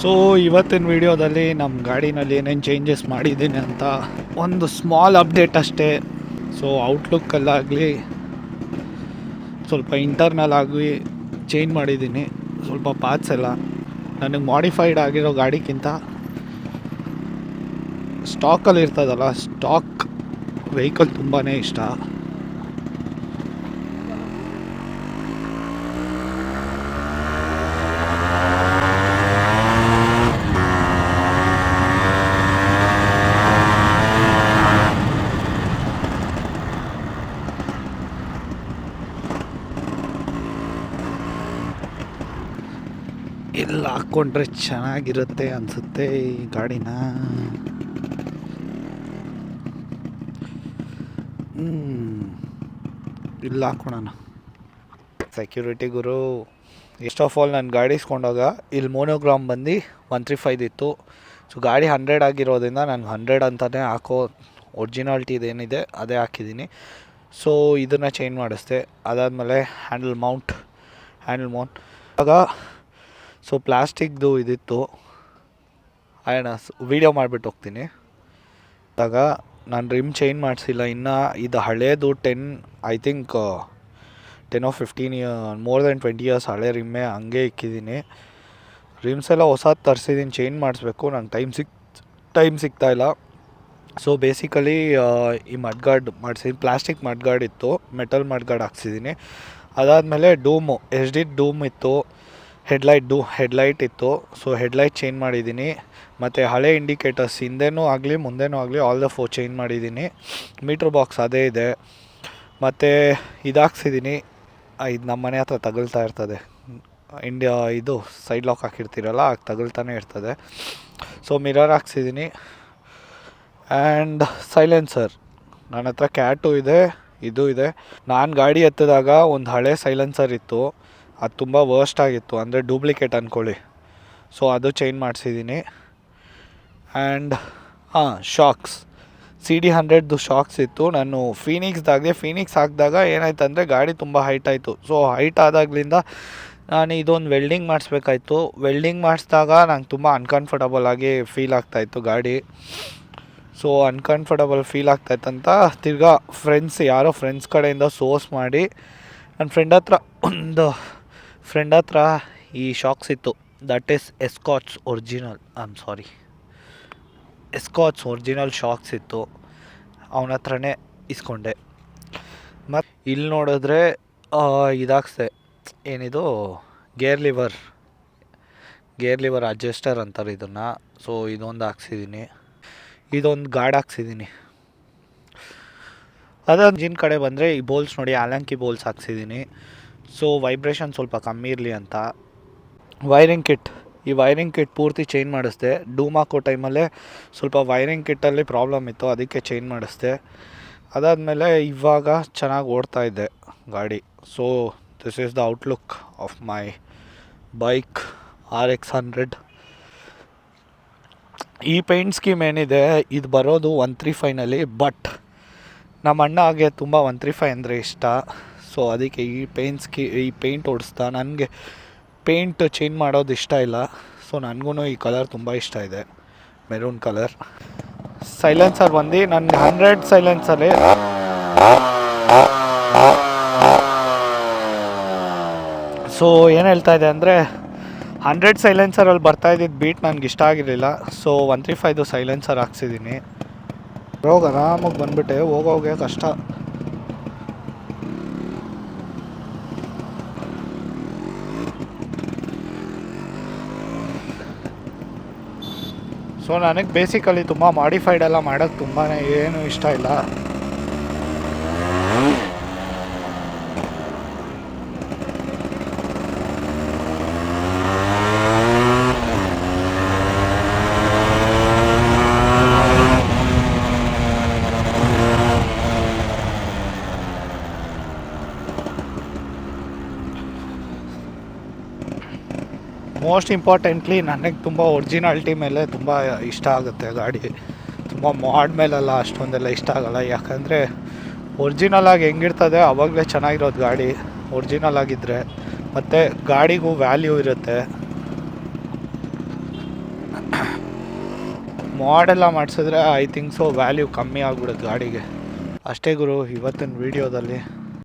So ಇವತ್ತಿನ ವಿಡಿಯೋದಲ್ಲಿ ನಮ್ಮ ಗಾಡಿನಲ್ಲಿ ಏನೇನು ಚೇಂಜಸ್ ಮಾಡಿದ್ದೀನಿ ಅಂತ ಒಂದು ಸ್ಮಾಲ್ ಅಪ್ಡೇಟ್ ಅಷ್ಟೇ. ಸೊ ಔಟ್ಲುಕ್ಕಲ್ಲಾಗಲಿ ಸ್ವಲ್ಪ ಇಂಟರ್ನಲ್ ಆಗಿ ಚೇಂಜ್ ಮಾಡಿದ್ದೀನಿ. ಸ್ವಲ್ಪ ಪಾರ್ಟ್ಸ್ ಎಲ್ಲ ನನಗೆ ಮಾಡಿಫೈಡ್ ಆಗಿರೋ ಗಾಡಿಗಿಂತ ಸ್ಟಾಕಲ್ಲಿ ಇರ್ತದಲ್ಲ, ಸ್ಟಾಕ್ ವೆಹಿಕಲ್ ತುಂಬಾ ಇಷ್ಟ. ಎಲ್ಲ ಹಾಕ್ಕೊಂಡ್ರೆ ಚೆನ್ನಾಗಿರುತ್ತೆ ಅನಿಸುತ್ತೆ ಈ ಗಾಡಿನ. ಇಲ್ಲ ಹಾಕ್ಕೊಳೋಣ. ಸೆಕ್ಯೂರಿಟಿ ಗುರು. ಎಸ್ಟ್ ಆಫ್ ಆಲ್ ನಾನು ಗಾಡಿ ಇಸ್ಕೊಂಡಾಗ ಇಲ್ಲಿ ಮೋನೋಗ್ರಾಮ್ ಬಂದು 135 ಇತ್ತು. ಸೊ ಗಾಡಿ 100 ಆಗಿರೋದ್ರಿಂದ ನಾನು 100 ಅಂತಲೇ ಹಾಕೋ ಒರಿಜಿನಾಲಿಟಿ ಇದೇನಿದೆ ಅದೇ ಹಾಕಿದ್ದೀನಿ. ಸೊ ಇದನ್ನು ಚೇಂಜ್ ಮಾಡಿಸ್ದೆ. ಅದಾದಮೇಲೆ ಹ್ಯಾಂಡಲ್ ಮೌಂಟ್ ಆಗ ಸೊ ಪ್ಲಾಸ್ಟಿಕ್ದು ಇದಿತ್ತು. ವೀಡಿಯೋ ಮಾಡಿಬಿಟ್ಟು ಹೋಗ್ತೀನಿ. ಆಗ ನಾನು ರಿಮ್ ಚೇಂಜ್ ಮಾಡಿಸಿಲ್ಲ ಇನ್ನು. ಇದು ಹಳೇದು 10 I think 10 or 15 more than 20 years ಹಳೆ ರಿಮ್ಮೆ ಹಂಗೆ ಇಕ್ಕಿದ್ದೀನಿ. ರಿಮ್ಸ್ ಎಲ್ಲ ಹೊಸದು ತರಿಸಿದ್ದೀನಿ, ಚೇಂಜ್ ಮಾಡಿಸ್ಬೇಕು. ನಂಗೆ ಟೈಮ್ ಸಿಗ್ತಾಯಿಲ್ಲ. ಸೊ ಬೇಸಿಕಲಿ ಈ ಮಡ್ಗಾರ್ಡ್ ಮಾಡಿಸಿದ್ದೀನಿ. ಪ್ಲಾಸ್ಟಿಕ್ ಮಡ್ಗಾರ್ಡ್ ಇತ್ತು, ಮೆಟಲ್ ಮಡ್ಗಾರ್ಡ್ ಹಾಕ್ಸಿದ್ದೀನಿ. ಅದಾದಮೇಲೆ ಡೂಮು HD ಡೂಮ್ ಇತ್ತು. ಹೆಡ್ಲೈಟ್ ಇತ್ತು. ಸೊ ಹೆಡ್ಲೈಟ್ ಚೇಂಜ್ ಮಾಡಿದ್ದೀನಿ. ಮತ್ತು ಹಳೆ ಇಂಡಿಕೇಟರ್ಸ್ ಹಿಂದೆನೂ ಆಗಲಿ ಮುಂದೆನೂ ಆಗಲಿ ಆಲ್ ದ 4 ಚೇಂಜ್ ಮಾಡಿದ್ದೀನಿ. ಮೀಟ್ರ್ ಬಾಕ್ಸ್ ಅದೇ ಇದೆ. ಮತ್ತು ಇದಾಕ್ಸಿದ್ದೀನಿ. ಇದು ನಮ್ಮ ಮನೆ ಹತ್ರ ತಗಲ್ತಾ ಇರ್ತದೆ. ಇದು ಸೈಡ್ ಲಾಕ್ ಹಾಕಿರ್ತೀರಲ್ಲ ಆಗ ತಗಲ್ತಾನೆ ಇರ್ತದೆ. ಸೊ ಮಿರರ್ ಹಾಕ್ಸಿದ್ದೀನಿ. ಆ್ಯಂಡ್ ಸೈಲೆನ್ಸರ್ ನನ್ನ ಹತ್ರ ಕ್ಯಾಟು ಇದೆ, ಇದು ಇದೆ. ನಾನು ಗಾಡಿ ಎತ್ತಿದಾಗ ಒಂದು ಹಳೆ ಸೈಲೆನ್ಸರ್ ಇತ್ತು, ಅದು ತುಂಬ ವರ್ಸ್ಟ್ ಆಗಿತ್ತು, ಅಂದರೆ ಡೂಪ್ಲಿಕೇಟ್ ಅಂದ್ಕೊಳ್ಳಿ. ಸೊ ಅದು ಚೇಂಜ್ ಮಾಡಿಸಿದ್ದೀನಿ. ಆ್ಯಂಡ್ ಶಾಕ್ಸ್ CD100ದು ಶಾಕ್ಸ್ ಇತ್ತು. ನಾನು ಫೀನಿಕ್ಸ್ ಹಾಕಿದಾಗ ಏನಾಯ್ತು ಅಂದರೆ ಗಾಡಿ ತುಂಬ ಹೈಟ್ ಆಯಿತು. ಸೊ ಹೈಟ್ ಆದಾಗಲಿಂದ ನಾನು ಇದೊಂದು ವೆಲ್ಡಿಂಗ್ ಮಾಡಿಸ್ಬೇಕಾಯ್ತು. ವೆಲ್ಡಿಂಗ್ ಮಾಡಿಸಿದಾಗ ನಂಗೆ ತುಂಬ ಅನ್ಕಂಫರ್ಟಬಲ್ ಆಗಿ ಫೀಲ್ ಆಗ್ತಾಯಿತ್ತು ಗಾಡಿ. ಸೊ ಅನ್ಕಂಫರ್ಟಬಲ್ ಫೀಲ್ ಆಗ್ತಾಯಿತ್ತಂತ ತಿರ್ಗಾ ಯಾರೋ ಫ್ರೆಂಡ್ಸ್ ಕಡೆಯಿಂದ ಸೋರ್ಸ್ ಮಾಡಿ ನನ್ನ ಫ್ರೆಂಡ್ ಹತ್ರ ಈ ಶಾಕ್ಸ್ ಇತ್ತು. ದಟ್ ಈಸ್ ಎಸ್ಕಾಟ್ಸ್ ಒರಿಜಿನಲ್ ಶಾಕ್ಸ್ ಇತ್ತು. ಅವನ ಹತ್ರನೇ ಇಸ್ಕೊಂಡೆ. ಮತ್ತು ಇಲ್ಲಿ ನೋಡಿದ್ರೆ ಇದಾಕ್ಸೆ, ಏನಿದು ಗೇರ್ ಲಿವರ್ ಅಡ್ಜಸ್ಟರ್ ಅಂತಾರೆ ಇದನ್ನು. ಸೊ ಇದೊಂದು ಹಾಕ್ಸಿದ್ದೀನಿ. ಇದೊಂದು ಗಾರ್ಡ್ ಹಾಕ್ಸಿದ್ದೀನಿ. ಅದೇ ಇಂಜಿನ್ ಕಡೆ ಬಂದರೆ ಈ ಬೋಲ್ಸ್ ನೋಡಿ, ಆಲಂಕಿ ಬೋಲ್ಸ್ ಹಾಕ್ಸಿದ್ದೀನಿ. ಸೊ ವೈಬ್ರೇಷನ್ ಸ್ವಲ್ಪ ಕಮ್ಮಿ ಇರಲಿ ಅಂತ. ಈ ವೈರಿಂಗ್ ಕಿಟ್ ಪೂರ್ತಿ ಚೇಂಜ್ ಮಾಡಿಸ್ದೆ. ಡೂಮ್ ಹಾಕೋ ಟೈಮಲ್ಲೇ ಸ್ವಲ್ಪ ವೈರಿಂಗ್ ಕಿಟ್ಟಲ್ಲಿ ಪ್ರಾಬ್ಲಮ್ ಇತ್ತು, ಅದಕ್ಕೆ ಚೇಂಜ್ ಮಾಡಿಸ್ದೆ. ಅದಾದಮೇಲೆ ಇವಾಗ ಚೆನ್ನಾಗಿ ಓಡ್ತಾ ಇದೆ ಗಾಡಿ. So this is the outlook of my bike RX 100. ಈ ಪೇಂಟ್ ಸ್ಕೀಮ್ ಏನಿದೆ ಇದು ಬರೋದು 135ನಲ್ಲಿ. ಬಟ್ ನಮ್ಮ ಅಣ್ಣಗೆ ತುಂಬ 135 ಅಂದರೆ ಇಷ್ಟ. ಸೊ ಅದಕ್ಕೆ ಈ ಪೇಂಟ್ ಓಡಿಸ್ತಾ. ನನಗೆ ಪೇಂಟ್ ಚೇಂಜ್ ಮಾಡೋದು ಇಷ್ಟ ಇಲ್ಲ. ಸೊ ನನಗೂ ಈ ಕಲರ್ ತುಂಬ ಇಷ್ಟ ಇದೆ, ಮೆರೂನ್ ಕಲರ್. ಸೈಲೆನ್ಸರ್ ಬಂದು ನನಗೆ 100 ಸೈಲೆನ್ಸಲ್ಲಿ ಸೊ ಏನು ಹೇಳ್ತಾ ಇದೆ ಅಂದರೆ 100 ಸೈಲೆನ್ಸರಲ್ಲಿ ಬರ್ತಾಯಿದ್ದಿದ್ದು ಬೀಟ್ ನನಗೆ ಇಷ್ಟ ಆಗಿರಲಿಲ್ಲ. ಸೊ 135ದು ಸೈಲೆನ್ಸರ್ ಹಾಕ್ಸಿದ್ದೀನಿ. ಆರಾಮಾಗಿ ಬಂದುಬಿಟ್ಟೆ, ಹೋಗೋಗೆ ಕಷ್ಟ. ಸೊ ನನಗೆ ಬೇಸಿಕಲಿ ತುಂಬ ಮಾಡಿಫೈಡ್ ಎಲ್ಲ ಮಾಡೋಕ್ಕೆ ತುಂಬಾ ಏನೂ ಇಷ್ಟ ಇಲ್ಲ. ಮೋಸ್ಟ್ ಇಂಪಾರ್ಟೆಂಟ್ಲಿ ನನಗೆ ತುಂಬ ಒರಿಜಿನಾಲಿಟಿ ಮೇಲೆ ತುಂಬ ಇಷ್ಟ ಆಗುತ್ತೆ ಗಾಡಿ. ತುಂಬ ಮಾಡ್ ಮೇಲೆಲ್ಲ ಅಷ್ಟೊಂದೆಲ್ಲ ಇಷ್ಟ ಆಗೋಲ್ಲ. ಯಾಕಂದರೆ ಒರಿಜಿನಲಾಗಿ ಹೆಂಗಿರ್ತದೆ ಆವಾಗಲೇ ಚೆನ್ನಾಗಿರೋದು ಗಾಡಿ ಒರಿಜಿನಲ್ ಆಗಿದ್ದರೆ. ಮತ್ತು ಗಾಡಿಗೂ ವ್ಯಾಲ್ಯೂ ಇರುತ್ತೆ. ಮಾಡೆಲ್ಲ ಮಾಡಿಸಿದ್ರೆ ಐ ಥಿಂಕ್ ಸೊ ವ್ಯಾಲ್ಯೂ ಕಮ್ಮಿ ಆಗ್ಬಿಡುತ್ತೆ ಗಾಡಿಗೆ. ಅಷ್ಟೇ ಗುರು ಇವತ್ತಿನ ವೀಡಿಯೋದಲ್ಲಿ.